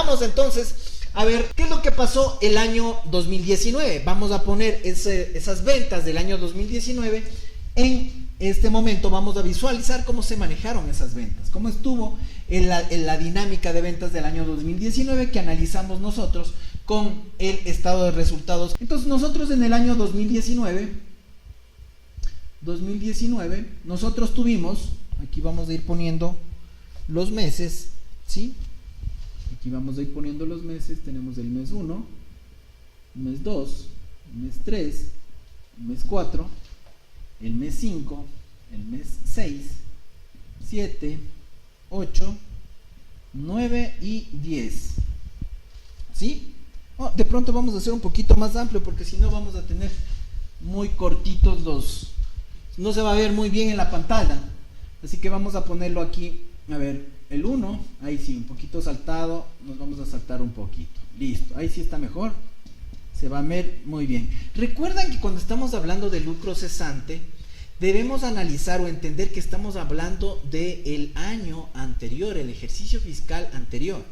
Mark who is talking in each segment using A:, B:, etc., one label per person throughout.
A: Vamos entonces a ver qué es lo que pasó el año 2019. Vamos a poner esas ventas del año 2019 en este momento. Vamos a visualizar cómo se manejaron esas ventas, cómo estuvo en la dinámica de ventas del año 2019 que analizamos nosotros con el estado de resultados. Entonces nosotros en el año 2019 nosotros tuvimos, aquí vamos a ir poniendo los meses, ¿sí? Aquí vamos a ir poniendo los meses. Tenemos el mes 1, el mes 2, el mes 3, el mes 4, el mes 5, el mes 6, 7, 8, 9 y 10. ¿Sí? Oh, de pronto vamos a hacer un poquito más amplio porque si no vamos a tener muy cortitos los... No se va a ver muy bien en la pantalla. Así que vamos a ponerlo aquí. A ver, el 1, ahí sí, un poquito saltado. Nos vamos a saltar un poquito. Listo, ahí sí está mejor. Se va a ver muy bien. Recuerdan que cuando estamos hablando de lucro cesante, debemos analizar o entender que estamos hablando del año anterior, el ejercicio fiscal anterior.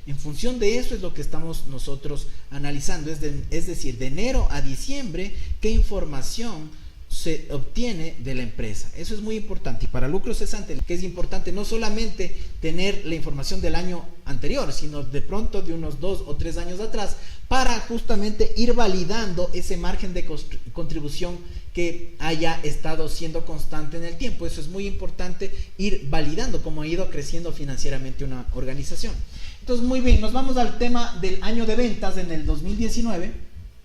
A: En función de eso es lo que estamos nosotros analizando, es decir, de enero a diciembre, qué información se obtiene de la empresa. Eso es muy importante. Y para lucro cesante, que es importante no solamente tener la información del año anterior, sino de pronto de unos 2 o 3 años atrás, para justamente ir validando ese margen de contribución que haya estado siendo constante en el tiempo. Eso es muy importante, ir validando cómo ha ido creciendo financieramente una organización. Entonces, muy bien, nos vamos al tema del año de ventas en el 2019.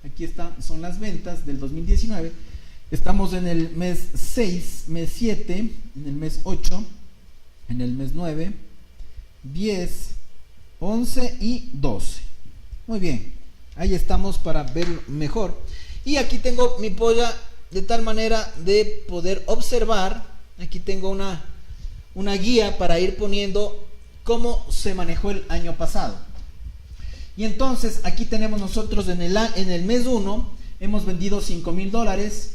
A: Aquí son las ventas del 2019. Estamos en el mes 6, mes 7, en el mes 8, en el mes 9, 10, 11 y 12. Muy bien, ahí estamos para ver mejor. Y aquí tengo mi polla de tal manera de poder observar. Aquí tengo una guía para ir poniendo cómo se manejó el año pasado. Y entonces aquí tenemos nosotros en el mes 1 hemos vendido $5,000.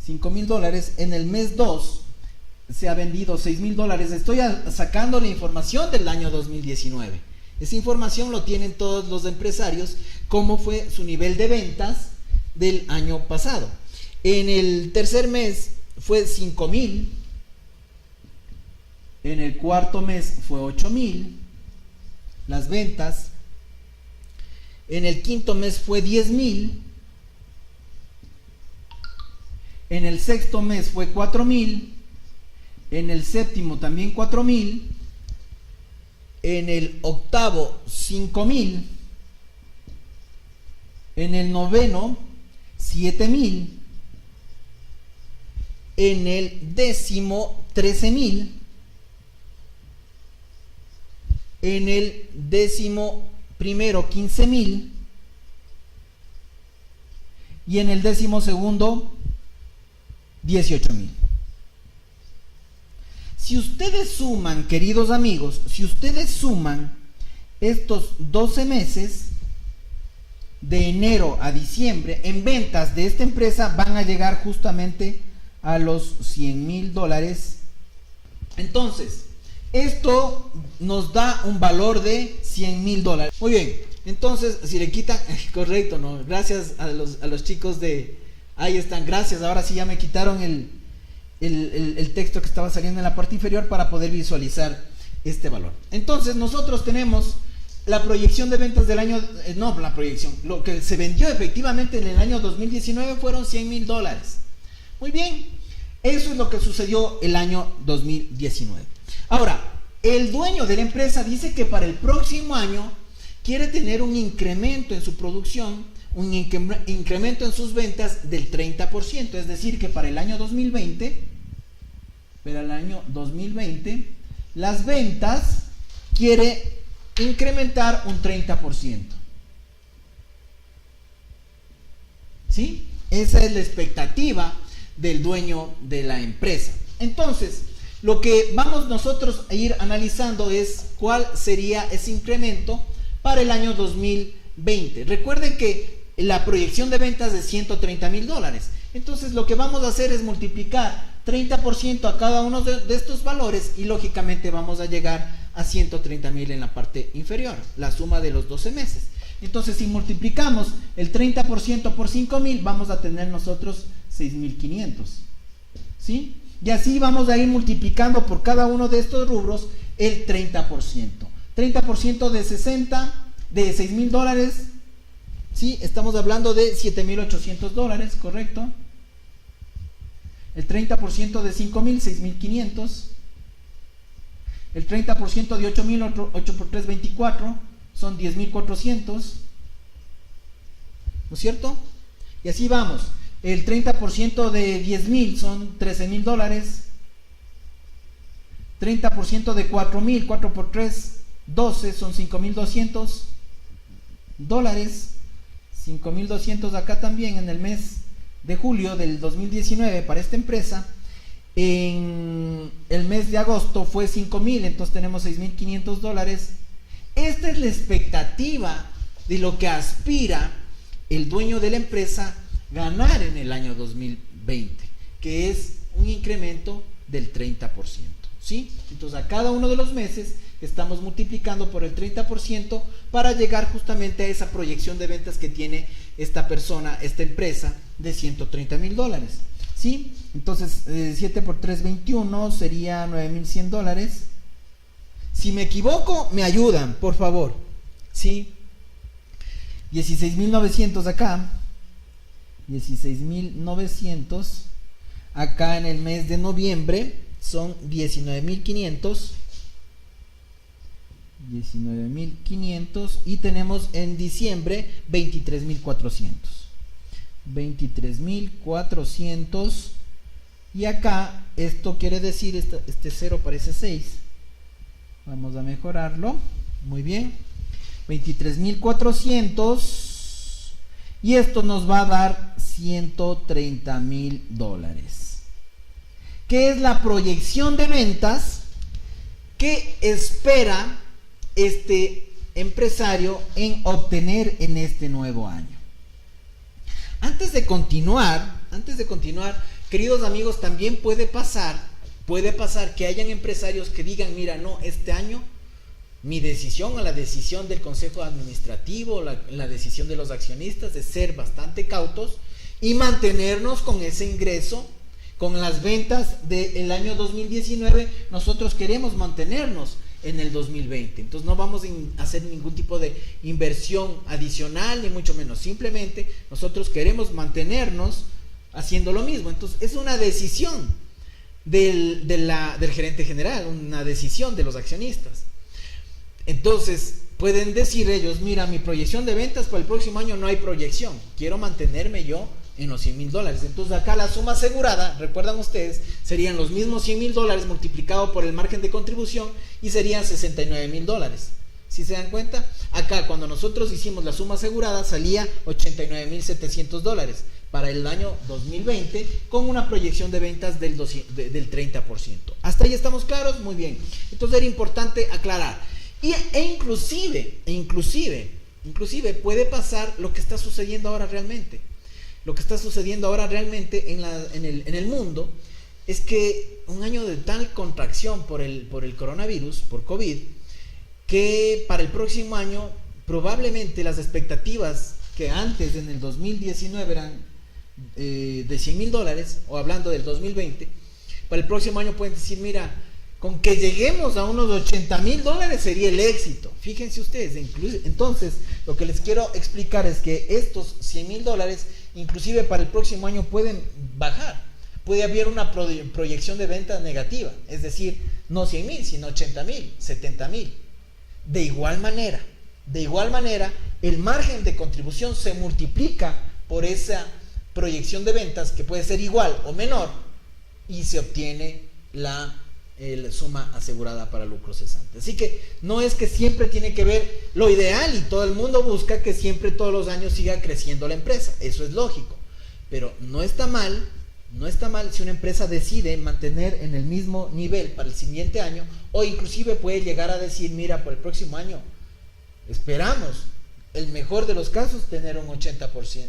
A: $5,000. En el mes 2 se ha vendido $6,000. Estoy sacando la información del año 2019. Esa información lo tienen todos los empresarios, cómo fue su nivel de ventas del año pasado. En el tercer mes fue 5,000. En el cuarto mes fue 8,000 las ventas. En el quinto mes fue 10,000. En el sexto mes fue 4,000. En el séptimo también 4,000. En el octavo 5,000. En el noveno 7,000. En el décimo 13,000. En el décimo primero 15,000. Y en el décimo segundo 18,000. Si ustedes suman, queridos amigos, si ustedes suman estos 12 meses de enero a diciembre en ventas de esta empresa, van a llegar justamente a los $100,000. Entonces, esto nos da un valor de $100,000. Muy bien, entonces si le quitan, correcto, ¿no? Gracias a los chicos de... Ahí están, gracias. Ahora sí ya me quitaron el texto que estaba saliendo en la parte inferior para poder visualizar este valor. Entonces nosotros tenemos la proyección de ventas del año, no la proyección, lo que se vendió efectivamente en el año 2019 fueron $100,000. Muy bien, eso es lo que sucedió el año 2019. Ahora, el dueño de la empresa dice que para el próximo año quiere tener un incremento en su producción, un incremento en sus ventas del 30%, es decir, que para el año 2020, las ventas quiere incrementar un 30%. ¿Sí? Esa es la expectativa del dueño de la empresa. Entonces, lo que vamos nosotros a ir analizando es cuál sería ese incremento para el año 2020. Recuerden que la proyección de ventas de $130,000. Entonces lo que vamos a hacer es multiplicar 30% a cada uno de estos valores y lógicamente vamos a llegar a 130,000 en la parte inferior, la suma de los 12 meses. Entonces, si multiplicamos el 30% por 5,000, vamos a tener nosotros 6,500. ¿Sí? Y así vamos a ir multiplicando por cada uno de estos rubros el 30%. 30% de 6,000 dólares, ¿sí? Estamos hablando de 7,800 dólares, ¿correcto? El 30% de 5,000, 6,500. El 30% de 8,000, 8 por 3, 24, son 10,400. ¿No es cierto? Y así vamos. El 30% de 10,000 son 13,000 dólares. 30% de 4,000, 4 por 3, 12, son 5,200 dólares. 5,200 acá también en el mes de julio del 2019 para esta empresa. En el mes de agosto fue 5,000, entonces tenemos 6,500 dólares. Esta es la expectativa de lo que aspira el dueño de la empresa ganar en el año 2020, que es un incremento del 30%, ¿sí? Entonces a cada uno de los meses estamos multiplicando por el 30% para llegar justamente a esa proyección de ventas que tiene esta persona, esta empresa, de 130,000 dólares, ¿sí? Entonces 7 por 3, 21, sería 9,100 dólares. Si me equivoco, me ayudan, por favor, ¿sí? 16,900 acá. 16,900 acá en el mes de noviembre son 19,500. 19,500 y tenemos en diciembre 23,400. 23,400 y acá esto quiere decir, este 0 parece 6. Vamos a mejorarlo. Muy bien. 23,400 y esto nos va a dar 130,000 dólares. ¿Qué es la proyección de ventas que espera este empresario en obtener en este nuevo año? Antes de continuar, queridos amigos, también puede pasar que hayan empresarios que digan, mira, no, este año mi decisión o la decisión del consejo administrativo, la decisión de los accionistas es ser bastante cautos y mantenernos con ese ingreso, con las ventas del año 2019, nosotros queremos mantenernos en el 2020. Entonces no vamos a hacer ningún tipo de inversión adicional, ni mucho menos. Simplemente nosotros queremos mantenernos haciendo lo mismo. Entonces es una decisión del gerente general, una decisión de los accionistas. Entonces pueden decir ellos, mira, mi proyección de ventas para el próximo año no hay proyección, quiero mantenerme yo en los 100,000 dólares. Entonces acá la suma asegurada, recuerdan ustedes, serían los mismos 100,000 dólares multiplicado por el margen de contribución y serían 69,000 dólares. ¿Sí se dan cuenta? Acá cuando nosotros hicimos la suma asegurada salía 89,700 dólares para el año 2020 con una proyección de ventas del 30%. ¿Hasta ahí estamos claros? Muy bien. Entonces era importante aclarar. Inclusive puede pasar lo que está sucediendo ahora realmente. Lo que está sucediendo ahora realmente en el mundo es que un año de tal contracción por el coronavirus, por COVID, que para el próximo año probablemente las expectativas que antes en el 2019 eran de 100,000 dólares, o hablando del 2020, para el próximo año pueden decir, mira, con que lleguemos a unos 80,000 dólares sería el éxito. Fíjense ustedes, entonces lo que les quiero explicar es que estos 100,000 dólares inclusive para el próximo año pueden bajar. Puede haber una proyección de venta negativa, es decir, no 100,000 sino 80,000, 70,000. De igual manera, el margen de contribución se multiplica por esa proyección de ventas que puede ser igual o menor y se obtiene la suma asegurada para lucro cesante. Así que no es que siempre tiene que ver lo ideal y todo el mundo busca que siempre todos los años siga creciendo la empresa. Eso es lógico, pero no está mal si una empresa decide mantener en el mismo nivel para el siguiente año, o inclusive puede llegar a decir, mira, para el próximo año esperamos, el mejor de los casos, tener un 80%,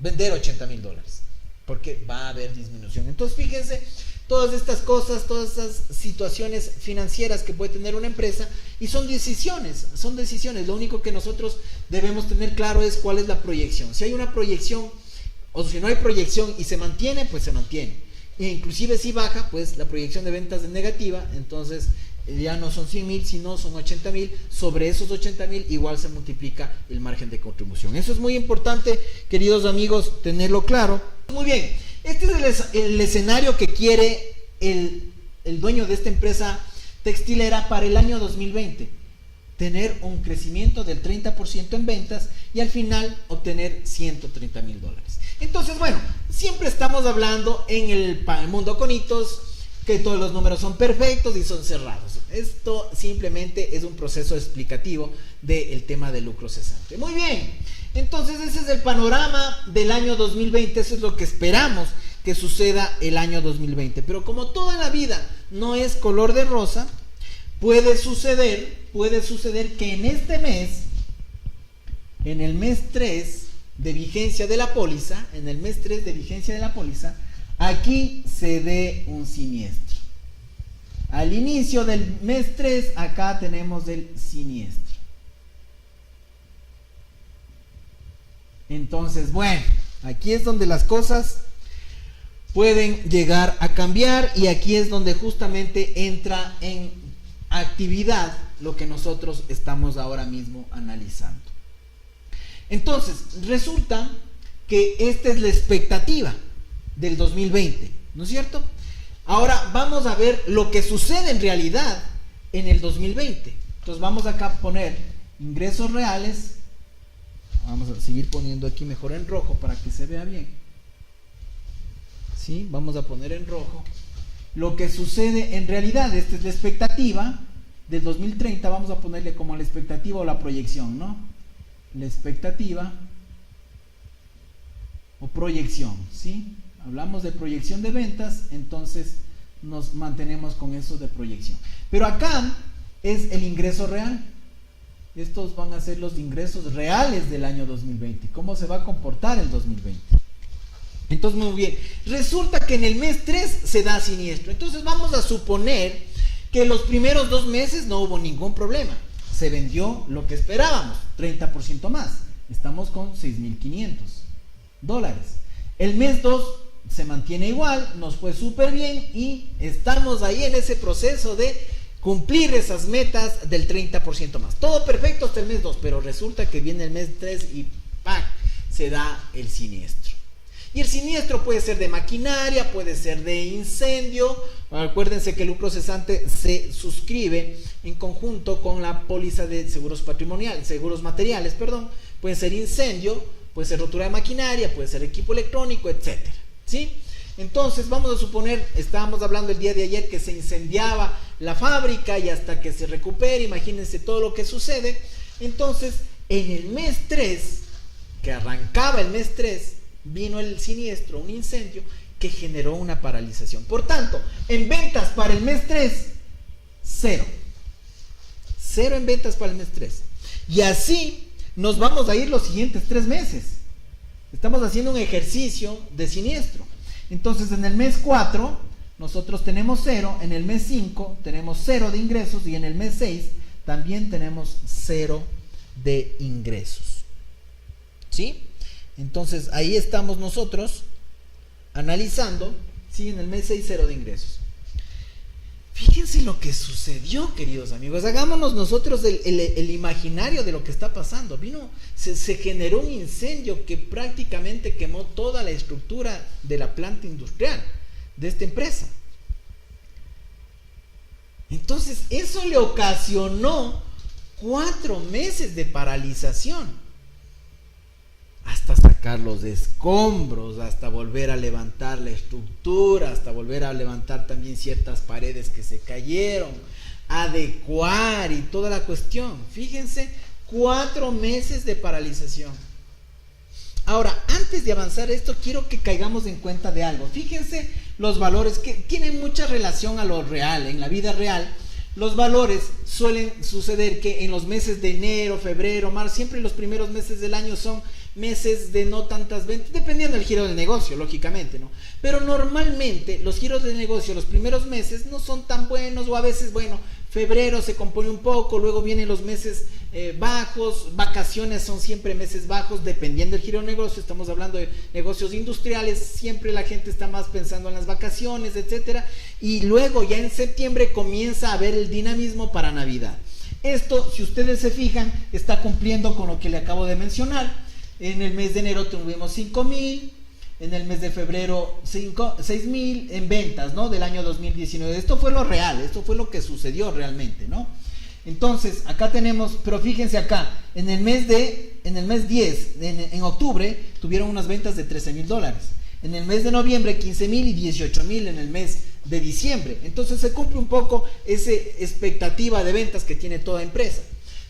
A: vender 80,000 dólares. porque va a haber disminución. Entonces fíjense, todas estas cosas, todas estas situaciones financieras que puede tener una empresa, y son decisiones. Lo único que nosotros debemos tener claro es cuál es la proyección. Si hay una proyección, o si no hay proyección y se mantiene, pues se mantiene. E inclusive si baja, pues la proyección de ventas es negativa, entonces ya no son 100,000, sino son 80,000. Sobre esos 80,000 igual se multiplica el margen de contribución. Eso es muy importante, queridos amigos, tenerlo claro. Muy bien, este es el escenario que quiere el dueño de esta empresa textilera para el año 2020. Tener un crecimiento del 30% en ventas y al final obtener $130,000. Entonces, bueno, siempre estamos hablando en el mundo con hitos que todos los números son perfectos y son cerrados. Esto simplemente es un proceso explicativo del tema del lucro cesante. Muy bien, entonces ese es el panorama del año 2020, eso es lo que esperamos que suceda el año 2020. Pero como toda la vida no es color de rosa, puede suceder que en este mes, en el mes 3 de vigencia de la póliza, aquí se dé un siniestro. Al inicio del mes 3, acá tenemos el siniestro. Entonces, bueno, aquí es donde las cosas pueden llegar a cambiar y aquí es donde justamente entra en actividad lo que nosotros estamos ahora mismo analizando. Entonces, resulta que esta es la expectativa del 2020, ¿no es cierto? Ahora vamos a ver lo que sucede en realidad en el 2020. Entonces vamos acá a poner ingresos reales. Vamos a seguir poniendo aquí mejor en rojo para que se vea bien. ¿Sí? Vamos a poner en rojo lo que sucede en realidad. Esta es la expectativa del 2030. Vamos a ponerle como la expectativa o la proyección, ¿no? La expectativa o proyección, ¿sí? Hablamos de proyección de ventas, entonces nos mantenemos con eso de proyección. Pero acá es el ingreso real. Estos van a ser los ingresos reales del año 2020. ¿Cómo se va a comportar el 2020? Entonces, muy bien. Resulta que en el mes 3 se da siniestro. Entonces vamos a suponer que los primeros 2 meses no hubo ningún problema. Se vendió lo que esperábamos, 30% más. Estamos con $6,500. El mes 2 se mantiene igual, nos fue súper bien y estamos ahí en ese proceso de cumplir esas metas del 30% más. Todo perfecto hasta el mes 2, pero resulta que viene el mes 3 y ¡pac! Se da el siniestro. Y el siniestro puede ser de maquinaria, puede ser de incendio. Acuérdense que el lucro cesante se suscribe en conjunto con la póliza de seguros materiales. Puede ser incendio, puede ser rotura de maquinaria, puede ser equipo electrónico, etcétera. ¿Sí? Entonces vamos a suponer, estábamos hablando el día de ayer que se incendiaba la fábrica y hasta que se recupere, imagínense todo lo que sucede. Entonces en el mes 3, que arrancaba el mes 3, vino el siniestro, un incendio que generó una paralización. Por tanto, en ventas para el mes 3, 0 en ventas para el mes 3. Y así nos vamos a ir los siguientes 3 meses. Estamos haciendo un ejercicio de siniestro. Entonces en el mes 4 nosotros tenemos 0, en el mes 5 tenemos 0 de ingresos y en el mes 6 también tenemos 0 de ingresos. ¿Sí? Entonces ahí estamos nosotros analizando, ¿sí? En el mes 6 0 de ingresos. Fíjense lo que sucedió, queridos amigos. Hagámonos nosotros el imaginario de lo que está pasando. Se generó un incendio que prácticamente quemó toda la estructura de la planta industrial de esta empresa. Entonces, eso le ocasionó 4 meses de paralización. Hasta sacar los escombros, hasta volver a levantar la estructura, hasta volver a levantar también ciertas paredes que se cayeron, adecuar y toda la cuestión. Fíjense, 4 meses de paralización. Ahora, antes de avanzar esto, quiero que caigamos en cuenta de algo. Fíjense los valores que tienen mucha relación a lo real, en la vida real. Los valores suelen suceder que en los meses de enero, febrero, marzo, siempre los primeros meses del año son meses de no tantas ventas, dependiendo del giro del negocio, lógicamente, ¿no? Pero normalmente los giros del negocio, los primeros meses no son tan buenos, o a veces, bueno, febrero se compone un poco, luego vienen los meses bajos, vacaciones son siempre meses bajos, dependiendo del giro del negocio. Estamos hablando de negocios industriales, siempre la gente está más pensando en las vacaciones, etcétera, y luego ya en septiembre comienza a haber el dinamismo para Navidad. Esto, si ustedes se fijan, está cumpliendo con lo que le acabo de mencionar. En el mes de enero tuvimos 5,000, en el mes de febrero 6,000 en ventas, ¿no? Del año 2019. Esto fue lo real, esto fue lo que sucedió realmente, ¿no? Entonces, acá tenemos, pero fíjense acá, en el mes 10, en octubre, tuvieron unas ventas de $13,000. En el mes de noviembre, 15,000 y 18,000 en el mes de diciembre. Entonces se cumple un poco esa expectativa de ventas que tiene toda empresa.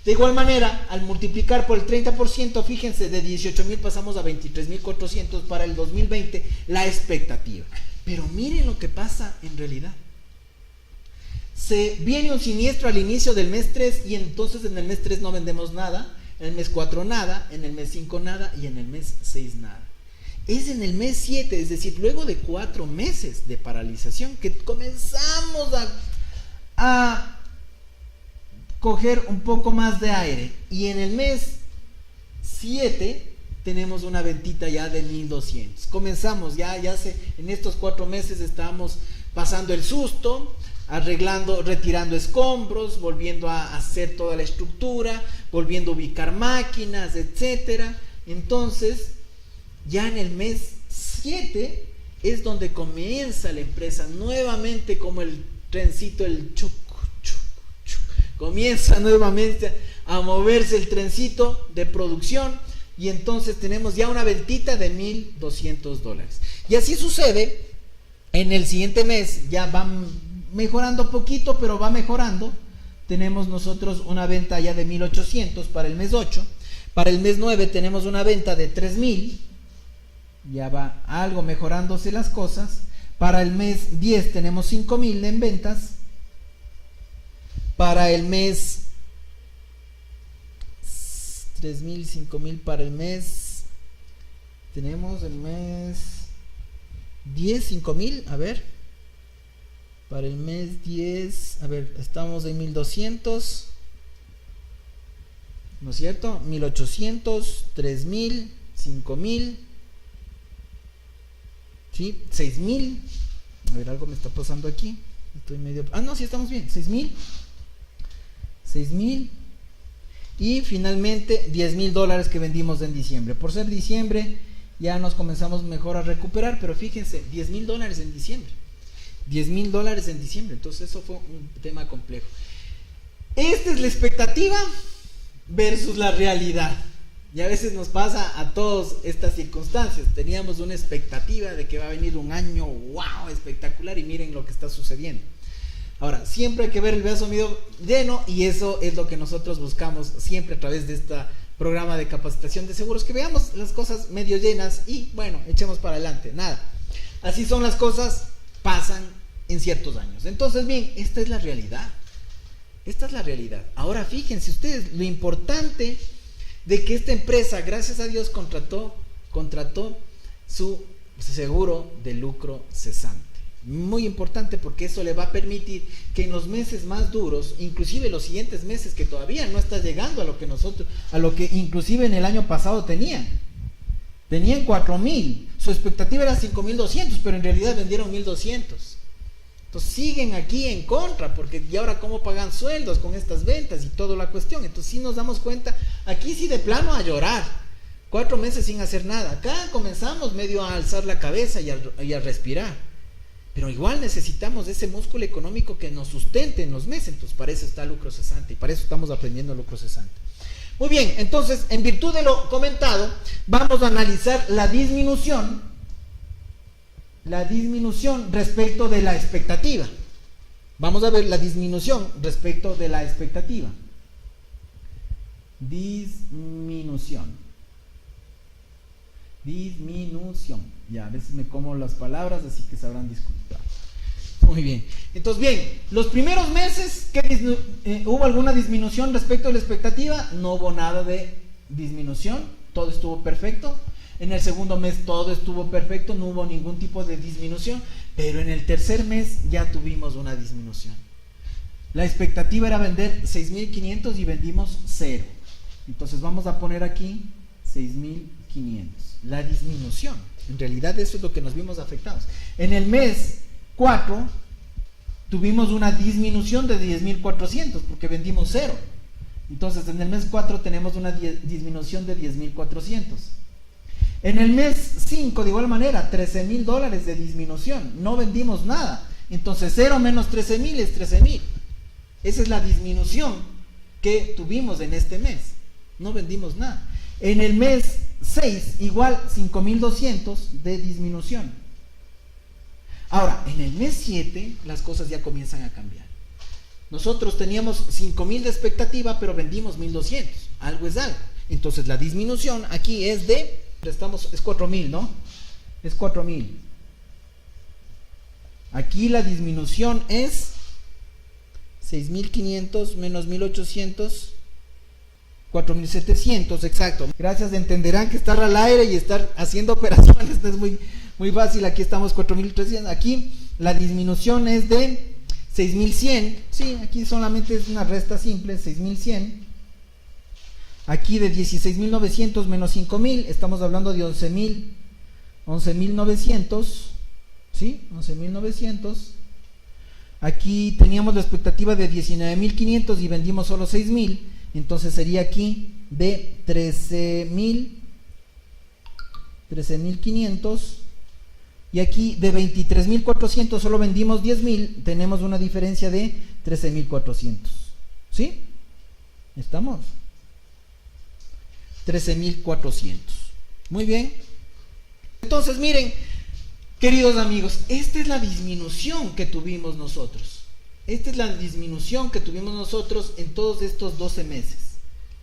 A: De igual manera, al multiplicar por el 30%, fíjense, de 18,000 pasamos a 23,400 para el 2020, la expectativa. Pero miren lo que pasa en realidad. Se viene un siniestro al inicio del mes 3 y entonces en el mes 3 no vendemos nada, en el mes 4 nada, en el mes 5 nada y en el mes 6 nada. Es en el mes 7, es decir, luego de 4 meses de paralización, que comenzamos a coger un poco más de aire. Y en el mes 7 tenemos una ventita ya de 1,200. Comenzamos en estos 4 meses estamos pasando el susto, arreglando, retirando escombros, volviendo a hacer toda la estructura, volviendo a ubicar máquinas, etcétera. Entonces, ya en el mes 7 es donde comienza la empresa nuevamente, como el trencito, el chuc, chuc, chuc. Comienza nuevamente a moverse el trencito de producción y entonces tenemos ya una ventita de $1,200. Y así sucede en el siguiente mes, ya van mejorando poquito, pero va mejorando. Tenemos nosotros una venta ya de 1,800 para el mes 8. Para el mes 9 tenemos una venta de 3,000. Ya va algo mejorándose las cosas. Para el mes 10 tenemos 5,000 en ventas. Para el mes 3,000, 5,000 para el mes. Tenemos el mes 10, 5,000. A ver. Para el mes 10, a ver, estamos en 1,200. ¿No es cierto? 1,800, 3,000, 5,000. ¿Sí? 6,000. A ver, algo me está pasando aquí. Estoy medio... no, sí estamos bien. 6,000. 6,000. Y finalmente $10,000 que vendimos en diciembre. Por ser diciembre ya nos comenzamos mejor a recuperar, pero fíjense, $10,000 en diciembre. $10,000 en diciembre. Entonces eso fue un tema complejo. Esta es la expectativa versus la realidad. Y a veces nos pasa a todos estas circunstancias. Teníamos una expectativa de que va a venir un año wow, espectacular, y miren lo que está sucediendo. Ahora, siempre hay que ver el vaso medio lleno, y eso es lo que nosotros buscamos siempre a través de este programa de capacitación de seguros, que veamos las cosas medio llenas y bueno, echemos para adelante. Nada, así son las cosas, pasan en ciertos años. Entonces bien, esta es la realidad. Esta es la realidad. Ahora fíjense ustedes lo importante de que esta empresa, gracias a Dios, contrató su seguro de lucro cesante. Muy importante, porque eso le va a permitir que en los meses más duros, inclusive los siguientes meses que todavía no está llegando a lo que inclusive en el año pasado tenían 4,000, su expectativa era 5,200, pero en realidad vendieron 1,200. Entonces siguen aquí en contra, porque y ahora cómo pagan sueldos con estas ventas y toda la cuestión. Entonces sí nos damos cuenta, aquí sí de plano a llorar, 4 meses sin hacer nada. Acá comenzamos medio a alzar la cabeza y a respirar, pero igual necesitamos ese músculo económico que nos sustente en los meses. Entonces para eso está lucro cesante, y para eso estamos aprendiendo lucro cesante. Muy bien, entonces en virtud de lo comentado, vamos a analizar la disminución respecto de la expectativa. Vamos a ver la disminución respecto de la expectativa. Disminución. Ya a veces me como las palabras, así que sabrán disculpar. Muy bien. Entonces, bien, los primeros meses, ¿hubo alguna disminución respecto a la expectativa? No hubo nada de disminución. todo estuvo perfecto. En el segundo mes todo estuvo perfecto, no hubo ningún tipo de disminución, pero en el tercer mes ya tuvimos una disminución. La expectativa era vender 6.500 y vendimos 0. Entonces vamos a poner aquí 6.500. La disminución. En realidad eso es lo que nos vimos afectados. En el mes 4 tuvimos una disminución de 10.400 porque vendimos 0. Entonces en el mes 4 tenemos una disminución de 10.400. En el mes 5 de igual manera, $13.000 de disminución. No vendimos nada. Entonces 0 menos 13.000 es 13.000. Esa es la disminución que tuvimos en este mes. No vendimos nada. En el mes 6 igual 5.200 de disminución. Ahora, en el mes 7 las cosas ya comienzan a cambiar. Nosotros teníamos 5.000 de expectativa, pero vendimos 1.200. Algo es algo. Entonces la disminución aquí es de... es 4.000, ¿no? Es 4.000. Aquí la disminución es 6.500 menos 1.800, 4.700, exacto. Gracias, entenderán que estar al aire y estar haciendo operaciones no es muy fácil. Aquí estamos 4.300. Aquí la disminución es de 6.100. Sí, aquí solamente es una resta simple, 6.100. Aquí de 16.900 menos 5.000, estamos hablando de 11.900, ¿sí? 11.900. Aquí teníamos la expectativa de 19.500 y vendimos solo 6.000, entonces sería aquí de 13.500. Y aquí de 23.400 solo vendimos 10.000, tenemos una diferencia de 13.400, ¿sí? ¿Estamos? 13.400. Muy bien. Entonces miren, queridos amigos, esta es la disminución que tuvimos nosotros. Esta es la disminución que tuvimos nosotros en todos estos 12 meses.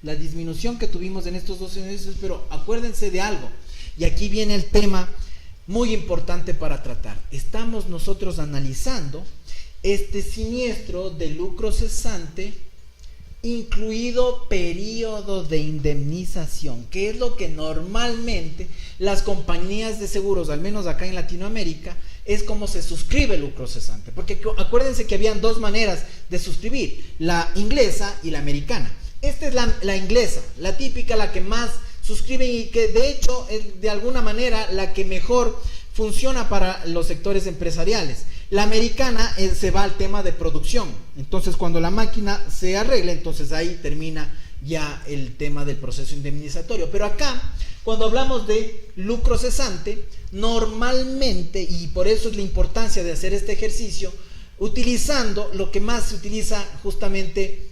A: La disminución que tuvimos en estos 12 meses, pero acuérdense de algo. Y aquí viene el tema muy importante para tratar. Estamos nosotros analizando este siniestro de lucro cesante incluido periodo de indemnización, que es lo que normalmente las compañías de seguros, al menos acá en Latinoamérica, es como se suscribe el lucro cesante. Porque acuérdense que habían dos maneras de suscribir, la inglesa y la americana. Esta es la inglesa, la típica, la que más suscriben y que de hecho es de alguna manera la que mejor funciona para los sectores empresariales. La americana se va al tema de producción. Entonces cuando la máquina se arregla, entonces ahí termina ya el tema del proceso indemnizatorio. Pero acá, cuando hablamos de lucro cesante, normalmente, y por eso es la importancia de hacer este ejercicio, utilizando lo que más se utiliza justamente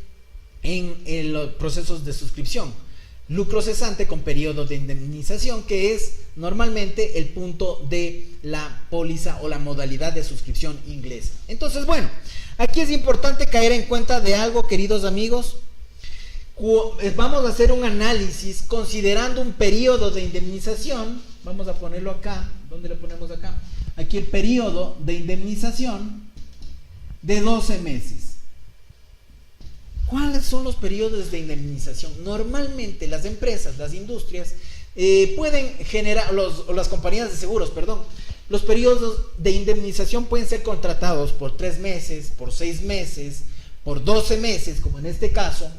A: en los procesos de suscripción. Lucro cesante con periodo de indemnización, que es normalmente el punto de la póliza o la modalidad de suscripción inglesa. Entonces, bueno, aquí es importante caer en cuenta de algo, queridos amigos. Vamos a hacer un análisis considerando un periodo de indemnización. Vamos a ponerlo acá. ¿Dónde lo ponemos acá? Aquí el periodo de indemnización de 12 meses. ¿Cuáles son los periodos de indemnización? Normalmente las empresas, las industrias, pueden generar, las compañías de seguros, perdón, los periodos de indemnización pueden ser contratados por 3 meses, por 6 meses, por 12 meses, como en este caso,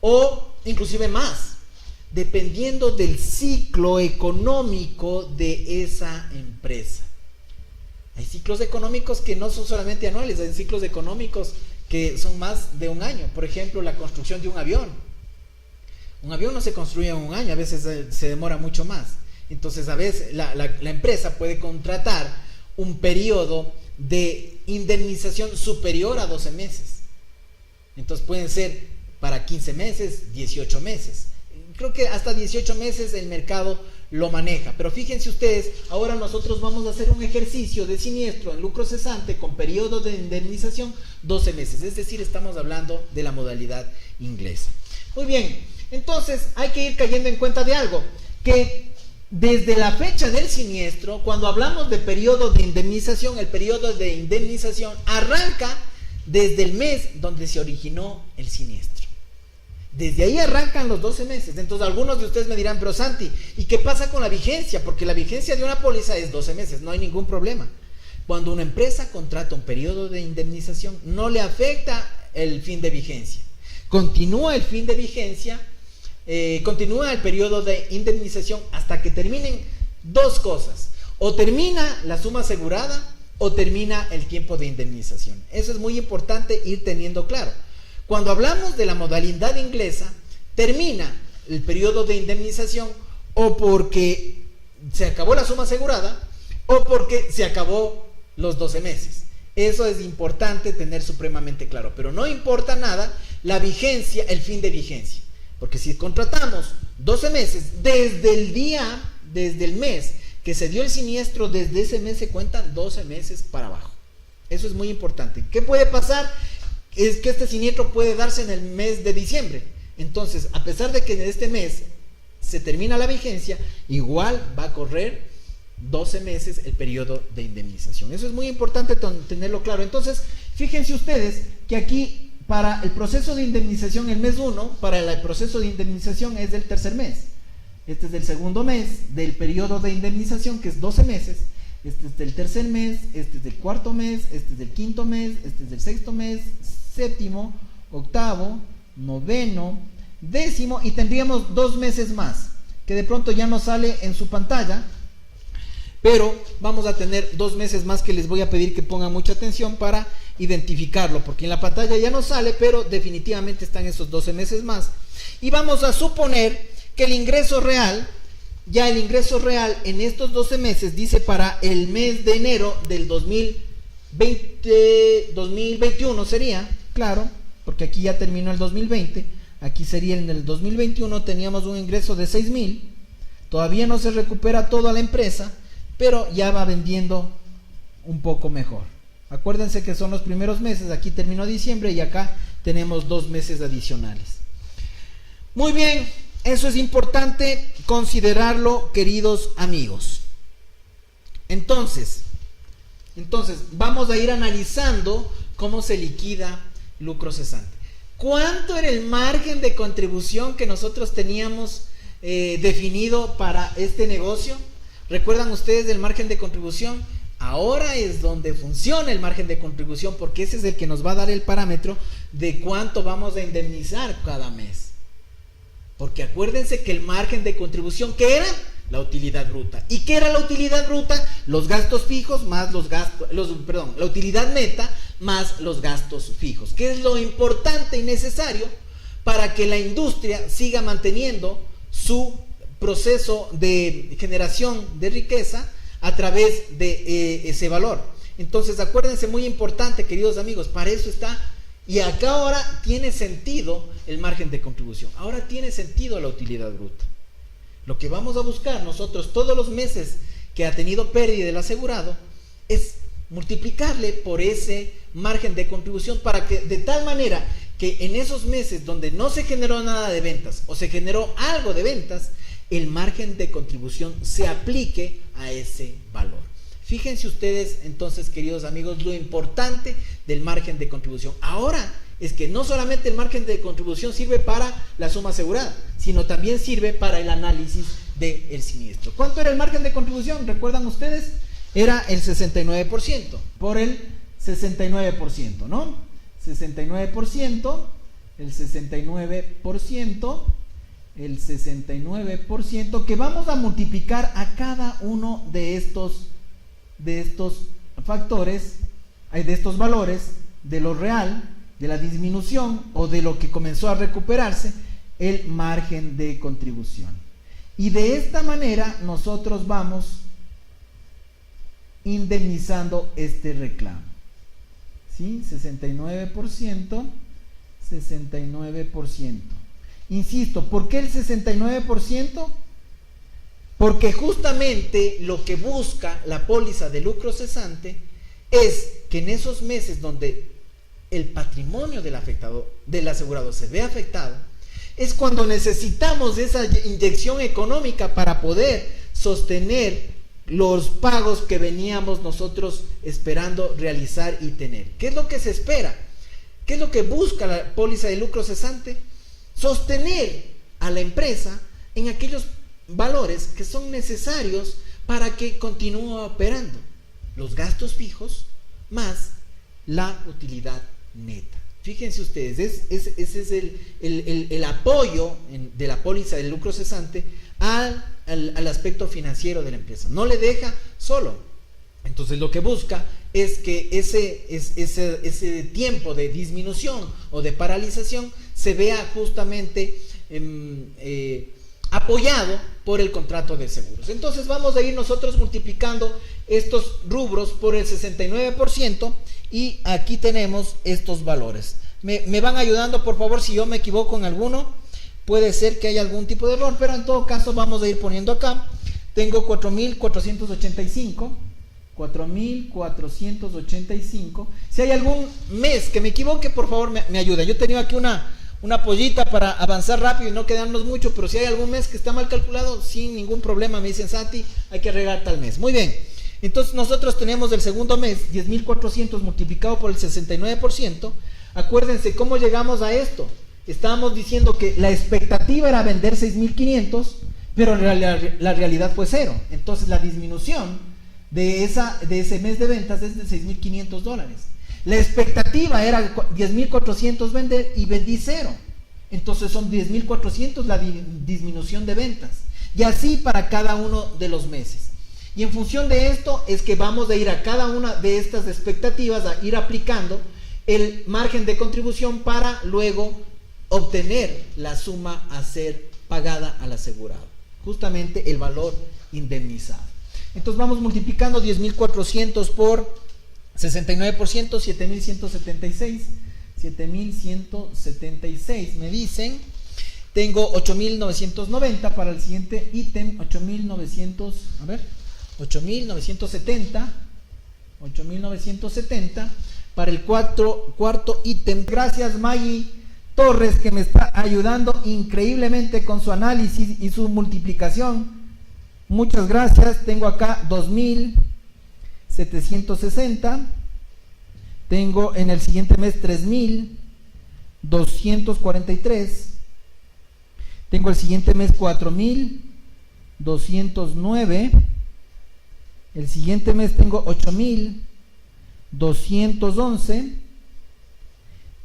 A: o inclusive más, dependiendo del ciclo económico de esa empresa. Hay ciclos económicos que no son solamente anuales, hay ciclos económicos que son más de un año. Por ejemplo, la construcción de un avión. Un avión no se construye en un año, a veces se demora mucho más. Entonces, a veces la empresa puede contratar un periodo de indemnización superior a 12 meses. Entonces, pueden ser para 15 meses, 18 meses. Creo que hasta 18 meses el mercado lo maneja. Pero fíjense ustedes, ahora nosotros vamos a hacer un ejercicio de siniestro en lucro cesante con periodo de indemnización 12 meses. Es decir, estamos hablando de la modalidad inglesa. Muy bien, entonces hay que ir cayendo en cuenta de algo, que desde la fecha del siniestro, cuando hablamos de periodo de indemnización, el periodo de indemnización arranca desde el mes donde se originó el siniestro. Desde ahí arrancan los 12 meses. Entonces algunos de ustedes me dirán, pero Santi, ¿y qué pasa con la vigencia? Porque la vigencia de una póliza es 12 meses, no hay ningún problema. Cuando una empresa contrata un periodo de indemnización, no le afecta el fin de vigencia. Continúa el fin de vigencia, continúa el periodo de indemnización hasta que terminen dos cosas. O termina la suma asegurada o termina el tiempo de indemnización. Eso es muy importante ir teniendo claro. Cuando hablamos de la modalidad inglesa, termina el periodo de indemnización o porque se acabó la suma asegurada o porque se acabó los 12 meses. Eso es importante tener supremamente claro, pero no importa nada la vigencia, el fin de vigencia, porque si contratamos 12 meses desde el mes que se dio el siniestro, desde ese mes se cuentan 12 meses para abajo. Eso es muy importante. ¿Qué puede pasar? Es que este siniestro puede darse en el mes de diciembre. Entonces, a pesar de que en este mes se termina la vigencia, igual va a correr 12 meses el periodo de indemnización. Eso es muy importante tenerlo claro. Entonces, fíjense ustedes que aquí para el proceso de indemnización, el mes 1, para el proceso de indemnización es del tercer mes. Este es del segundo mes del periodo de indemnización, que es 12 meses. Este es del tercer mes, este es del cuarto mes, este es del quinto mes, este es del sexto mes, séptimo, octavo, noveno, décimo, y tendríamos 2 meses más, que de pronto ya no sale en su pantalla, pero vamos a tener 2 meses más que les voy a pedir que pongan mucha atención para identificarlo, porque en la pantalla ya no sale, pero definitivamente están esos 12 meses más. Y vamos a suponer que el ingreso real en estos 12 meses, dice para el mes de enero del 2021 sería, claro, porque aquí ya terminó el 2020, aquí sería en el 2021, teníamos un ingreso de 6,000, todavía no se recupera toda la empresa, pero ya va vendiendo un poco mejor. Acuérdense que son los primeros meses, aquí terminó diciembre y acá tenemos 2 meses adicionales. Muy bien, eso es importante considerarlo, queridos amigos. Entonces vamos a ir analizando cómo se liquida lucro cesante. ¿Cuánto era el margen de contribución que nosotros teníamos definido para este negocio? ¿Recuerdan ustedes del margen de contribución? Ahora es donde funciona el margen de contribución, porque ese es el que nos va a dar el parámetro de cuánto vamos a indemnizar cada mes. Porque acuérdense que el margen de contribución, ¿qué era? La utilidad bruta. ¿Y qué era la utilidad bruta? Los gastos fijos más la utilidad neta más los gastos fijos. ¿Qué es lo importante y necesario para que la industria siga manteniendo su proceso de generación de riqueza a través de ese valor? Entonces acuérdense, muy importante, queridos amigos, para eso está. Y acá ahora tiene sentido el margen de contribución, ahora tiene sentido la utilidad bruta. Lo que vamos a buscar nosotros todos los meses que ha tenido pérdida el asegurado es multiplicarle por ese margen de contribución, para que de tal manera que en esos meses donde no se generó nada de ventas o se generó algo de ventas, el margen de contribución se aplique a ese valor. Fíjense ustedes entonces, queridos amigos, lo importante del margen de contribución. Ahora es que no solamente el margen de contribución sirve para la suma asegurada, sino también sirve para el análisis del siniestro. ¿Cuánto era el margen de contribución? ¿Recuerdan ustedes? Era el 69%, por el 69%, ¿no? 69%, el 69%, que vamos a multiplicar a cada uno de estos factores, de estos valores, de lo real, de la disminución o de lo que comenzó a recuperarse, el margen de contribución. Y de esta manera nosotros vamos indemnizando este reclamo. ¿Sí? 69%. Insisto, ¿por qué el 69%? Porque justamente lo que busca la póliza de lucro cesante es que en esos meses donde el patrimonio del asegurado se ve afectado, es cuando necesitamos esa inyección económica para poder sostener los pagos que veníamos nosotros esperando realizar y tener. ¿Qué es lo que se espera? ¿Qué es lo que busca la póliza de lucro cesante? sostener a la empresa en aquellos valores que son necesarios para que continúe operando. Los gastos fijos más la utilidad neta. Fíjense ustedes, ese es el apoyo de la póliza del lucro cesante al aspecto financiero de la empresa. No le deja solo. Entonces lo que busca es que ese tiempo de disminución o de paralización se vea justamente apoyado por el contrato de seguros. Entonces vamos a ir nosotros multiplicando estos rubros por el 69% y aquí tenemos estos valores. Me van ayudando, por favor, si yo me equivoco en alguno. Puede ser que haya algún tipo de error, pero en todo caso vamos a ir poniendo acá. Tengo 4.485. 4.485. Si hay algún mes que me equivoque, por favor me ayuden. Yo he tenido aquí una pollita para avanzar rápido y no quedarnos mucho, pero si hay algún mes que está mal calculado, sin ningún problema me dicen: Santi, hay que arreglar tal mes. Muy bien, entonces nosotros tenemos del segundo mes 10.400 multiplicado por el 69%. Acuérdense cómo llegamos a esto. Estábamos diciendo que la expectativa era vender 6.500, pero la realidad fue 0. Entonces la disminución de ese mes de ventas es de $6.500. La expectativa era 10.400 vender y vendí 0. Entonces son 10.400 la disminución de ventas. Y así para cada uno de los meses. Y en función de esto es que vamos a ir a cada una de estas expectativas a ir aplicando el margen de contribución para luego obtener la suma a ser pagada al asegurado. Justamente el valor indemnizado. Entonces vamos multiplicando 10.400 por 69%, 7.176. 7.176 me dicen. Tengo 8.990 para el siguiente ítem. 8.970 para el cuarto ítem. Gracias, Maggie Torres, que me está ayudando increíblemente con su análisis y su multiplicación. Muchas gracias. Tengo acá 2.760. Tengo en el siguiente mes 3.243. Tengo el siguiente mes 4.209. El siguiente mes tengo 8.211.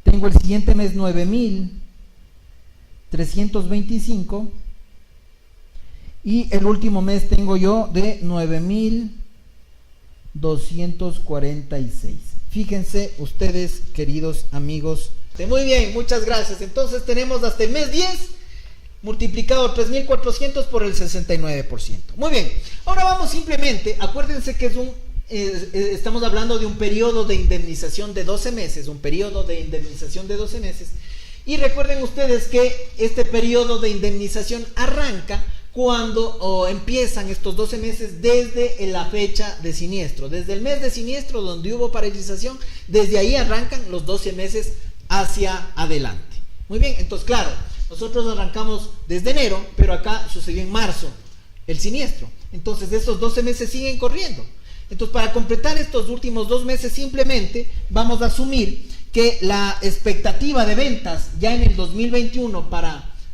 A: Tengo el siguiente mes 9.325. Y el último mes tengo yo de 9.246. Fíjense ustedes, queridos amigos. Muy bien, muchas gracias. Entonces tenemos hasta el mes 10 multiplicado 3.400 por el 69%. Muy bien, ahora vamos simplemente, acuérdense que estamos hablando de un periodo de indemnización de 12 meses, y recuerden ustedes que este periodo de indemnización arranca cuando empiezan estos 12 meses desde la fecha de siniestro, desde el mes de siniestro donde hubo paralización, desde ahí arrancan los 12 meses hacia adelante. Muy bien, entonces claro, nosotros arrancamos desde enero, pero acá sucedió en marzo el siniestro. Entonces estos 12 meses siguen corriendo. Entonces para completar estos últimos 2 meses simplemente vamos a asumir que la expectativa de ventas ya en el 2021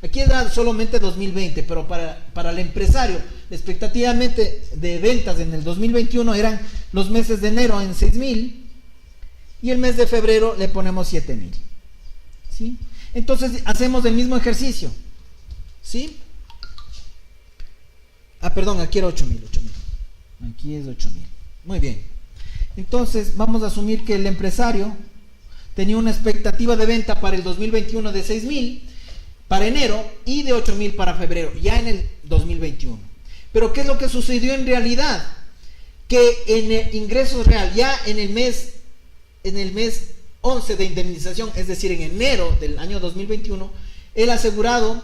A: aquí era solamente 2020, pero para el empresario, la expectativa de ventas en el 2021 eran los meses de enero en 6.000 y el mes de febrero le ponemos 7.000. ¿Sí? Entonces hacemos el mismo ejercicio. ¿Sí? Perdón, aquí era 8.000. Aquí es 8.000. Muy bien. Entonces vamos a asumir que el empresario tenía una expectativa de venta para el 2021 de 6.000 para enero y de 8.000 para febrero, ya en el 2021. Pero ¿qué es lo que sucedió en realidad? Que en el ingreso real, ya en el mes 11 de indemnización, es decir, en enero del año 2021, el asegurado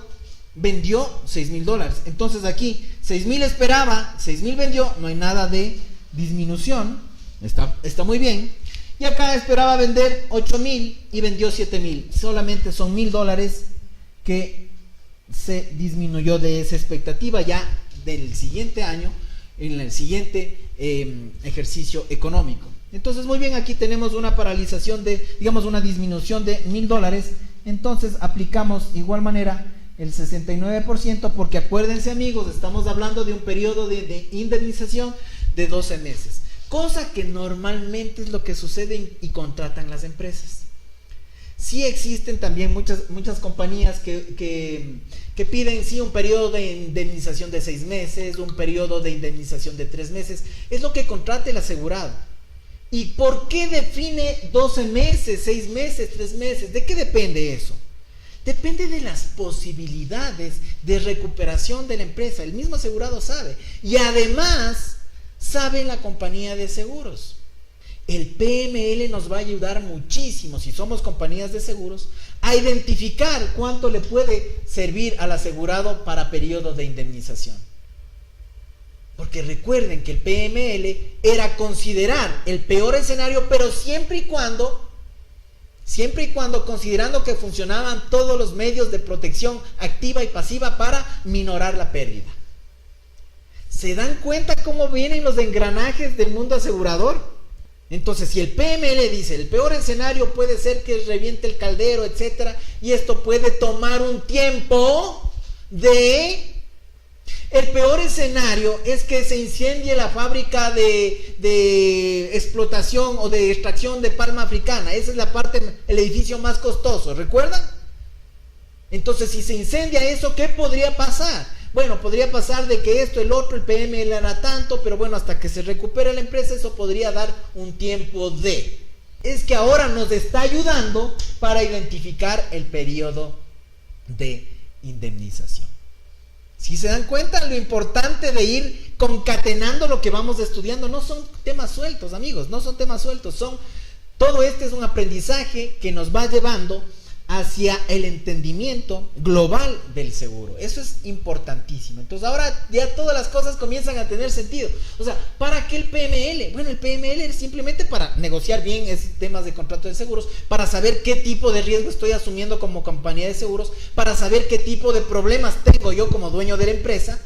A: vendió $6.000. Entonces aquí 6.000 esperaba, 6.000 vendió, no hay nada de disminución, está muy bien. Y acá esperaba vender 8.000 y vendió 7.000. Solamente son $1.000 que se disminuyó de esa expectativa ya del siguiente año, en el siguiente ejercicio económico. Entonces muy bien, aquí tenemos una paralización una disminución de $1.000 entonces aplicamos igual manera el 69%, porque acuérdense amigos, estamos hablando de un periodo de indemnización de 12 meses, cosa que normalmente es lo que sucede y contratan las empresas. Sí existen también muchas compañías que piden sí un periodo de indemnización de 6 meses, un periodo de indemnización de 3 meses, es lo que contrata el asegurado. ¿Y por qué define 12 meses, 6 meses, 3 meses? ¿De qué depende eso? Depende de las posibilidades de recuperación de la empresa. El mismo asegurado sabe. Y además sabe la compañía de seguros. El PML nos va a ayudar muchísimo, si somos compañías de seguros, a identificar cuánto le puede servir al asegurado para periodo de indemnización. Porque recuerden que el PML era considerar el peor escenario, pero siempre y cuando considerando que funcionaban todos los medios de protección activa y pasiva para minorar la pérdida. ¿Se dan cuenta cómo vienen los engranajes del mundo asegurador? Entonces, si el PML dice el peor escenario puede ser que reviente el caldero, etcétera, y esto puede tomar un tiempo el peor escenario es que se incendie la fábrica de explotación o de extracción de palma africana. Esa es la parte, el edificio más costoso, ¿recuerdan? Entonces, si se incendia eso, ¿qué podría pasar? Bueno, podría pasar de que esto, el otro, el PML hará tanto, pero bueno, hasta que se recupere la empresa, eso podría dar un tiempo de. Es que ahora nos está ayudando para identificar el periodo de indemnización. Si se dan cuenta, lo importante de ir concatenando lo que vamos estudiando, no son temas sueltos, amigos, no son temas sueltos, todo este es un aprendizaje que nos va llevando hacia el entendimiento global del seguro. Eso es importantísimo. Entonces ahora ya todas las cosas comienzan a tener sentido. O sea, ¿para qué el PML? Bueno, el PML es simplemente para negociar bien esos temas de contrato de seguros, para saber qué tipo de riesgo estoy asumiendo como compañía de seguros, para saber qué tipo de problemas tengo yo como dueño de la empresa,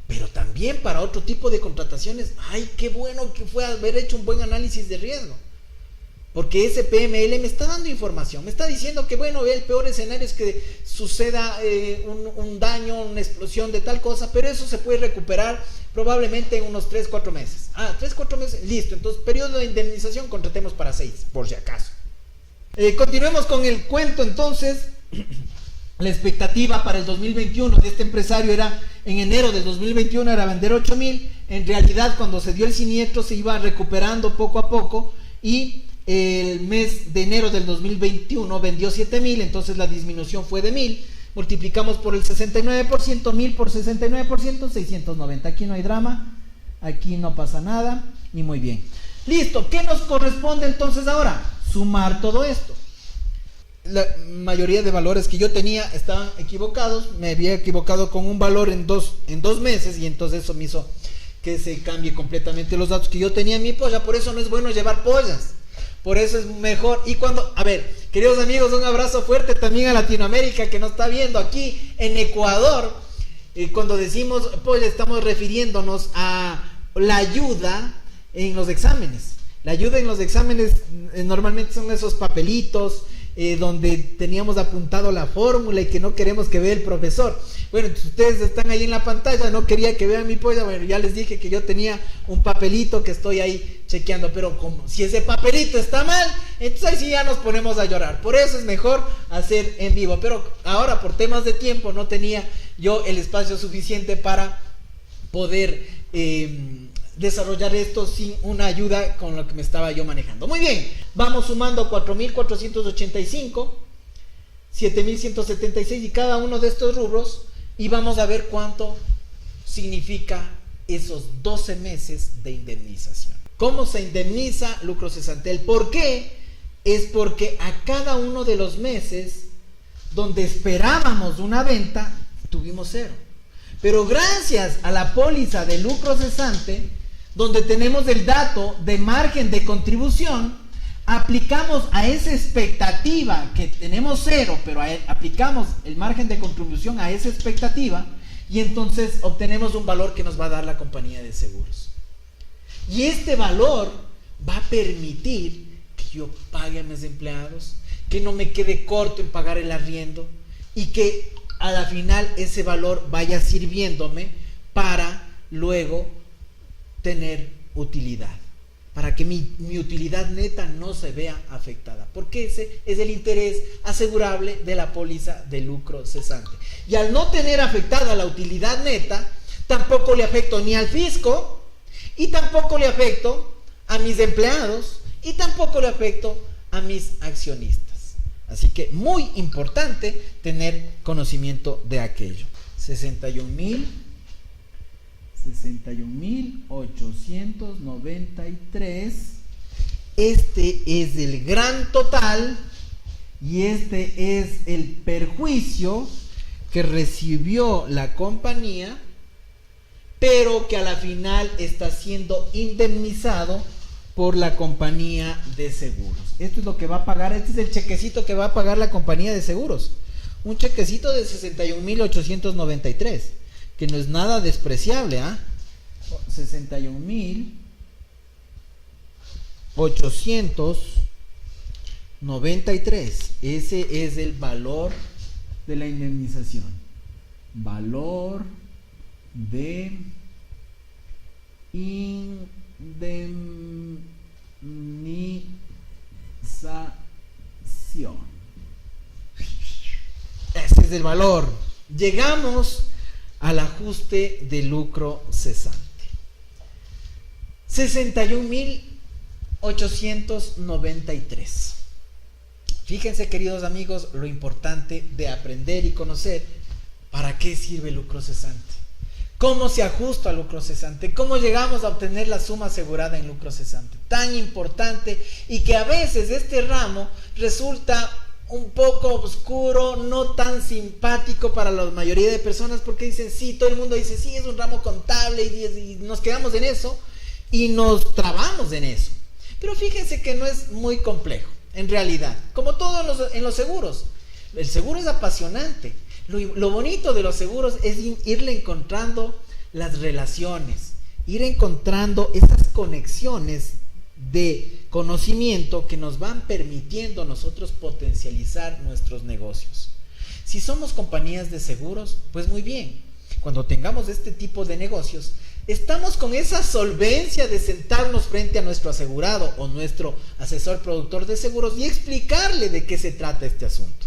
A: pero también para otro tipo de contrataciones. ¡Ay, qué bueno que fue haber hecho un buen análisis de riesgo! Porque ese PML me está dando información, me está diciendo que bueno, el peor escenario es que suceda un daño, una explosión de tal cosa, pero eso se puede recuperar probablemente en unos 3-4 meses. 3-4 meses, listo. Entonces, periodo de indemnización, contratemos para 6, por si acaso. Continuemos con el cuento entonces. La expectativa para el 2021 de este empresario era, en enero del 2021 era vender 8,000. En realidad, cuando se dio el siniestro, se iba recuperando poco a poco y el mes de enero del 2021 vendió 7,000, entonces la disminución fue de 1,000, multiplicamos por el 69%, 1,000 por 69%, 690, aquí no hay drama, aquí no pasa nada, y muy bien. Listo, ¿qué nos corresponde entonces ahora? Sumar todo esto. La mayoría de valores que yo tenía estaban equivocados, me había equivocado con un valor en dos meses, y entonces eso me hizo que se cambie completamente los datos que yo tenía en mi polla. Por eso no es bueno llevar pollas. Por eso es mejor. Y queridos amigos, un abrazo fuerte también a Latinoamérica que nos está viendo aquí en Ecuador. Cuando decimos, pues estamos refiriéndonos a la ayuda en los exámenes. La ayuda en los exámenes normalmente son esos papelitos donde teníamos apuntado la fórmula y que no queremos que vea el profesor. Bueno, ustedes están ahí en la pantalla, no quería que vean mi polla. Bueno, ya les dije que yo tenía un papelito que estoy ahí chequeando, pero como si ese papelito está mal, entonces ahí sí ya nos ponemos a llorar. Por eso es mejor hacer en vivo, pero ahora por temas de tiempo no tenía yo el espacio suficiente para poder desarrollar esto sin una ayuda con lo que me estaba yo manejando. Muy bien, vamos sumando 4,485, 7,176 y cada uno de estos rubros, y vamos a ver cuánto significa esos 12 meses de indemnización. ¿Cómo se indemniza lucro cesante? ¿El por qué? Es porque a cada uno de los meses donde esperábamos una venta, tuvimos 0. Pero gracias a la póliza de lucro cesante, donde tenemos el dato de margen de contribución, aplicamos a esa expectativa que tenemos 0, pero aplicamos el margen de contribución a esa expectativa, y entonces obtenemos un valor que nos va a dar la compañía de seguros. Y este valor va a permitir que yo pague a mis empleados, que no me quede corto en pagar el arriendo y que a la final ese valor vaya sirviéndome para luego tener utilidad, para que mi utilidad neta no se vea afectada, porque ese es el interés asegurable de la póliza de lucro cesante. Y al no tener afectada la utilidad neta, tampoco le afecto ni al fisco, y tampoco le afecto a mis empleados, y tampoco le afecto a mis accionistas. Así que muy importante tener conocimiento de aquello. 61.893. Este es el gran total y este es el perjuicio que recibió la compañía, pero que a la final está siendo indemnizado por la compañía de seguros. Esto es lo que va a pagar, este es el chequecito que va a pagar la compañía de seguros. Un chequecito de 61.893, que no es nada despreciable, 61.893. Ese es el valor de la indemnización. Valor de indemnización. Ese es el valor. Llegamos al ajuste de lucro cesante. 61.893. Fíjense, queridos amigos, lo importante de aprender y conocer para qué sirve el lucro cesante. ¿Cómo se ajusta al lucro cesante? ¿Cómo llegamos a obtener la suma asegurada en lucro cesante? Tan importante, y que a veces este ramo resulta un poco oscuro, no tan simpático para la mayoría de personas, porque dicen, sí, todo el mundo dice, sí, es un ramo contable, y nos quedamos en eso y nos trabamos en eso. Pero fíjense que no es muy complejo, en realidad, como todo en los seguros. El seguro es apasionante. Lo bonito de los seguros es irle encontrando las relaciones, ir encontrando esas conexiones de conocimiento que nos van permitiendo a nosotros potencializar nuestros negocios. Si somos compañías de seguros, pues muy bien. Cuando tengamos este tipo de negocios, estamos con esa solvencia de sentarnos frente a nuestro asegurado o nuestro asesor productor de seguros y explicarle de qué se trata este asunto.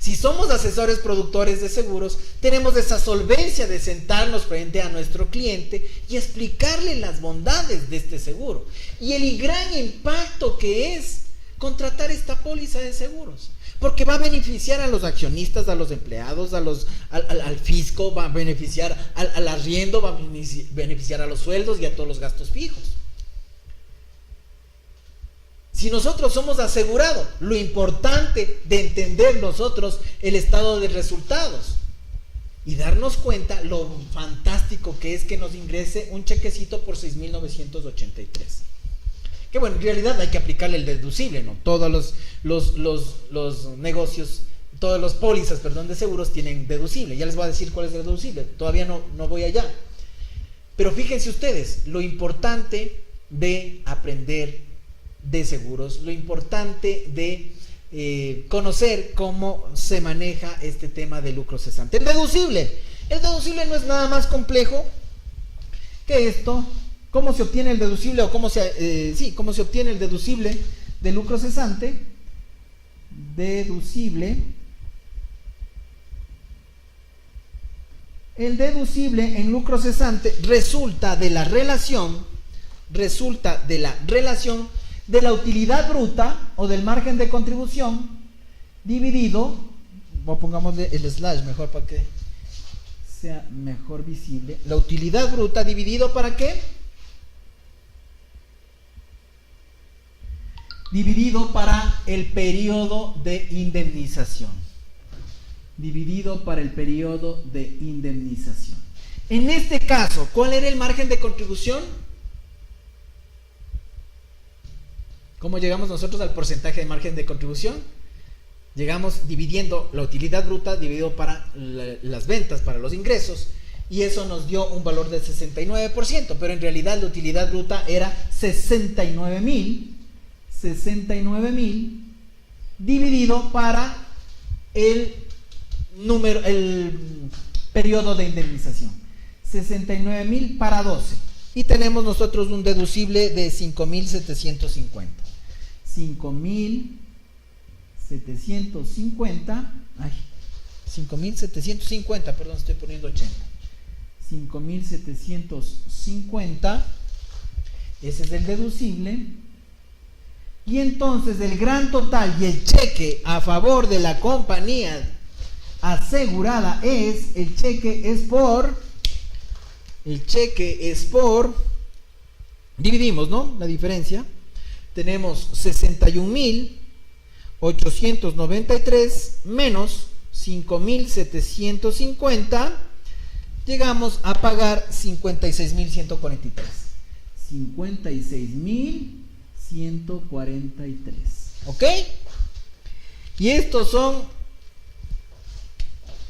A: Si somos asesores productores de seguros, tenemos esa solvencia de sentarnos frente a nuestro cliente y explicarle las bondades de este seguro y el gran impacto que es contratar esta póliza de seguros, porque va a beneficiar a los accionistas, a los empleados, al fisco, va a beneficiar al arriendo, va a beneficiar a los sueldos y a todos los gastos fijos. Si nosotros somos asegurados, lo importante de entender nosotros el estado de resultados y darnos cuenta lo fantástico que es que nos ingrese un chequecito por 6.983. Que bueno, en realidad hay que aplicarle el deducible, ¿no? Todos los negocios, todas las pólizas, de seguros tienen deducible. Ya les voy a decir cuál es el deducible, todavía no voy allá. Pero fíjense ustedes, lo importante de aprender de seguros, lo importante de conocer cómo se maneja este tema de lucro cesante. El deducible no es nada más complejo que esto. ¿Cómo se obtiene el deducible o cómo se obtiene el deducible de lucro cesante? El deducible en lucro cesante resulta de la relación de la utilidad bruta o del margen de contribución dividido, o pongámosle el slash mejor para que sea mejor visible, la utilidad bruta dividido ¿para qué? Dividido para el periodo de indemnización. En este caso, ¿cuál era el margen de contribución? ¿Cómo llegamos nosotros al porcentaje de margen de contribución? Llegamos dividiendo la utilidad bruta dividido para las ventas, para los ingresos, y eso nos dio un valor del 69%, pero en realidad la utilidad bruta era 69.000 dividido para el periodo de indemnización. 69,000 para 12. Y tenemos nosotros un deducible de 5,750. 5,750, perdón, estoy poniendo 80. 5,750, ese es el deducible. Y entonces el gran total y el cheque a favor de la compañía asegurada es, el cheque es por, dividimos, ¿no? La diferencia. Tenemos 61,893 menos 5,750, llegamos a pagar 56,143. 56,143. ¿Ok? Y esto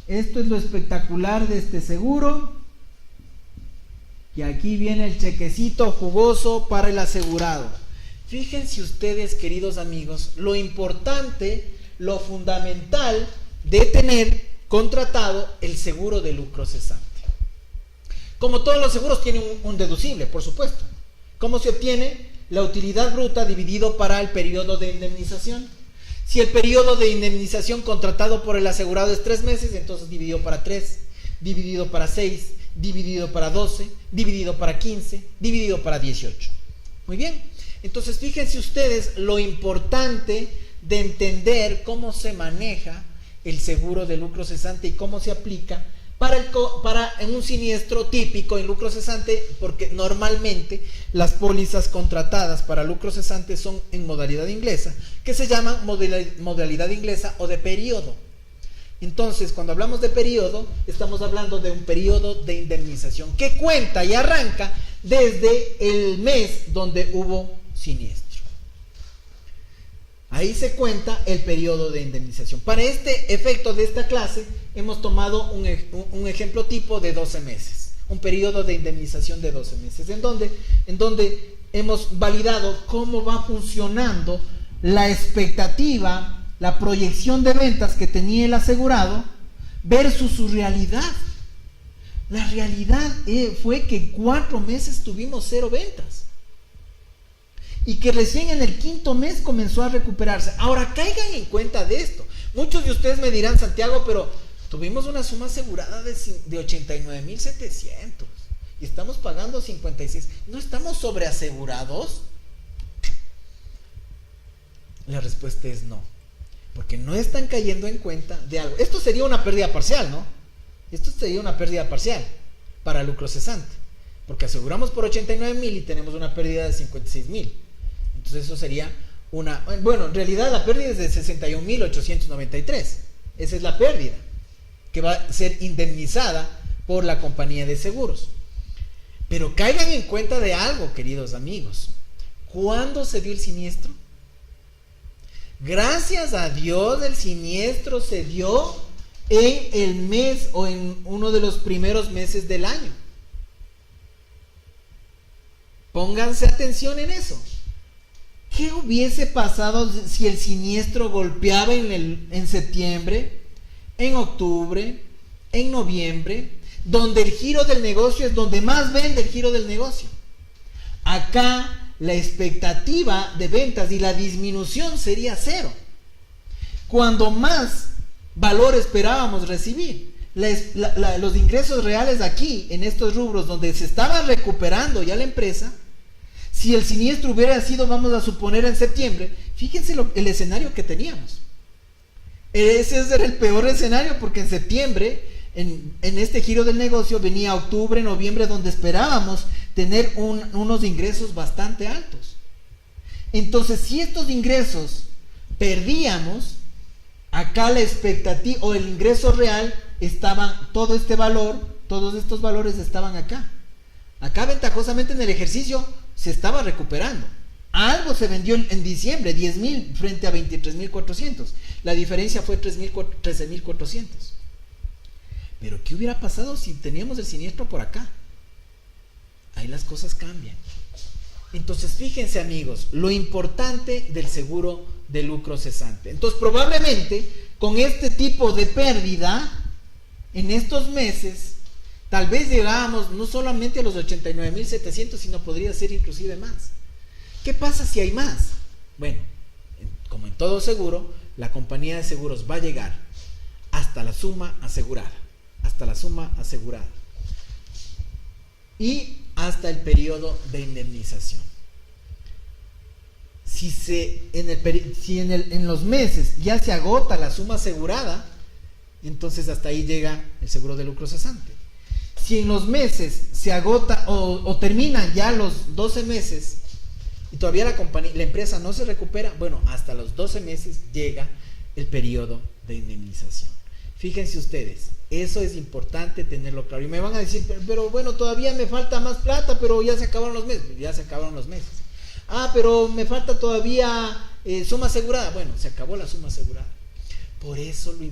A: es lo espectacular de este seguro. Y aquí viene el chequecito jugoso para el asegurado. Fíjense ustedes, queridos amigos, lo importante, lo fundamental de tener contratado el seguro de lucro cesante. Como todos los seguros tienen un deducible, por supuesto. ¿Cómo se obtiene? La utilidad bruta dividido para el periodo de indemnización. Si el periodo de indemnización contratado por el asegurado es 3 meses, entonces dividido para 3, dividido para 6, dividido para 12, dividido para 15, dividido para 18. Muy bien. Entonces fíjense ustedes lo importante de entender cómo se maneja el seguro de lucro cesante y cómo se aplica para en un siniestro típico en lucro cesante, porque normalmente las pólizas contratadas para lucro cesante son en modalidad inglesa, que se llaman modalidad inglesa o de periodo. Entonces, cuando hablamos de periodo, estamos hablando de un periodo de indemnización que cuenta y arranca desde el mes donde hubo siniestro. Ahí se cuenta el periodo de indemnización. Para este efecto de esta clase, hemos tomado un ejemplo tipo de 12 meses. Un periodo de indemnización de 12 meses. En donde hemos validado cómo va funcionando la expectativa, la proyección de ventas que tenía el asegurado versus su realidad. La realidad fue que 4 meses tuvimos 0 ventas. Y que recién en el 5.º mes comenzó a recuperarse. Ahora caigan en cuenta de esto. Muchos de ustedes me dirán, Santiago, pero tuvimos una suma asegurada de 89,700 y estamos pagando 56. ¿No estamos sobreasegurados? La respuesta es no, porque no están cayendo en cuenta de algo. Esto sería una pérdida parcial, ¿no? Esto sería una pérdida parcial para lucro cesante, porque aseguramos por 89,000 y tenemos una pérdida de 56,000. Entonces eso sería bueno, en realidad la pérdida es de 61,893. Esa es la pérdida que va a ser indemnizada por la compañía de seguros. Pero caigan en cuenta de algo, queridos amigos. ¿Cuándo se dio el siniestro? Gracias a Dios, el siniestro se dio en el mes o en uno de los primeros meses del año. Pónganse atención en eso. ¿Qué hubiese pasado si el siniestro golpeaba en septiembre, en octubre, en noviembre, donde el giro del negocio es donde más vende el giro del negocio? Acá la expectativa de ventas y la disminución sería 0. Cuando más valor esperábamos recibir, los ingresos reales aquí, en estos rubros donde se estaba recuperando ya la empresa, si el siniestro hubiera sido, vamos a suponer, en septiembre, fíjense el escenario que teníamos. Ese era el peor escenario, porque en septiembre, en este giro del negocio, venía octubre, noviembre, donde esperábamos tener unos ingresos bastante altos. Entonces, si estos ingresos perdíamos, acá la expectativa o el ingreso real estaba, todo este valor, todos estos valores estaban acá. Acá ventajosamente en el ejercicio se estaba recuperando. Algo se vendió en diciembre, 10,000 frente a 23,400. La diferencia fue 13,400. Pero ¿qué hubiera pasado si teníamos el siniestro por acá? Ahí las cosas cambian. Entonces, fíjense amigos, lo importante del seguro de lucro cesante. Entonces, probablemente, con este tipo de pérdida, en estos meses, tal vez llegábamos no solamente a los 89.700, sino podría ser inclusive más. ¿Qué pasa si hay más? Bueno, como en todo seguro, la compañía de seguros va a llegar hasta la suma asegurada. Hasta la suma asegurada. Y hasta el periodo de indemnización. Si en los meses ya se agota la suma asegurada, entonces hasta ahí llega el seguro de lucro cesante. Si en los meses se agota o terminan ya los 12 meses y todavía la empresa no se recupera, bueno, hasta los 12 meses llega el periodo de indemnización. Fíjense ustedes, eso es importante tenerlo claro. Y me van a decir, pero bueno, todavía me falta más plata, pero ya se acabaron los meses. Ya se acabaron los meses. Ah, pero me falta todavía suma asegurada. Bueno, se acabó la suma asegurada. Por eso lo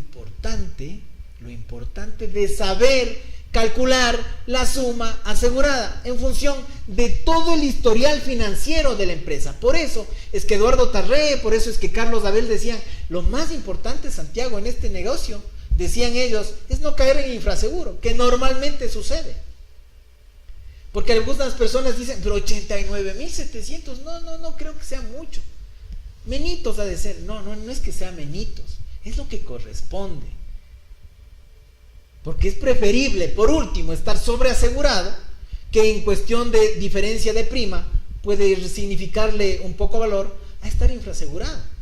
A: importante de saber calcular la suma asegurada en función de todo el historial financiero de la empresa. Por eso es que Eduardo Tarré, por eso es que Carlos Abel decían, lo más importante, Santiago, en este negocio, decían ellos, es no caer en infraseguro, que normalmente sucede. Porque algunas personas dicen, pero 89.700, no creo que sea mucho. Menitos ha de ser. No es que sea menitos, es lo que corresponde. Porque es preferible, por último, estar sobreasegurado, que en cuestión de diferencia de prima puede significarle un poco valor a estar infrasegurado.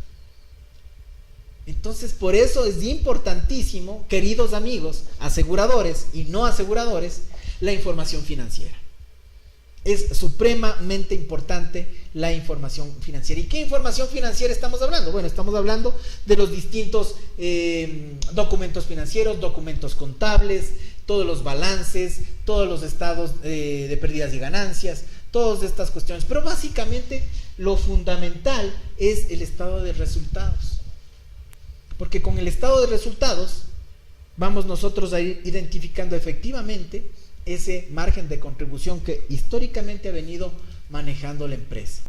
A: Entonces, por eso es importantísimo, queridos amigos, aseguradores y no aseguradores, la información financiera. Es supremamente importante la información financiera. ¿Y qué información financiera estamos hablando? Bueno, estamos hablando de los distintos documentos financieros, documentos contables, todos los balances, todos los estados de pérdidas y ganancias, todas estas cuestiones. Pero básicamente lo fundamental es el estado de resultados. Porque con el estado de resultados vamos nosotros a ir identificando efectivamente ese margen de contribución que históricamente ha venido manejando la empresa.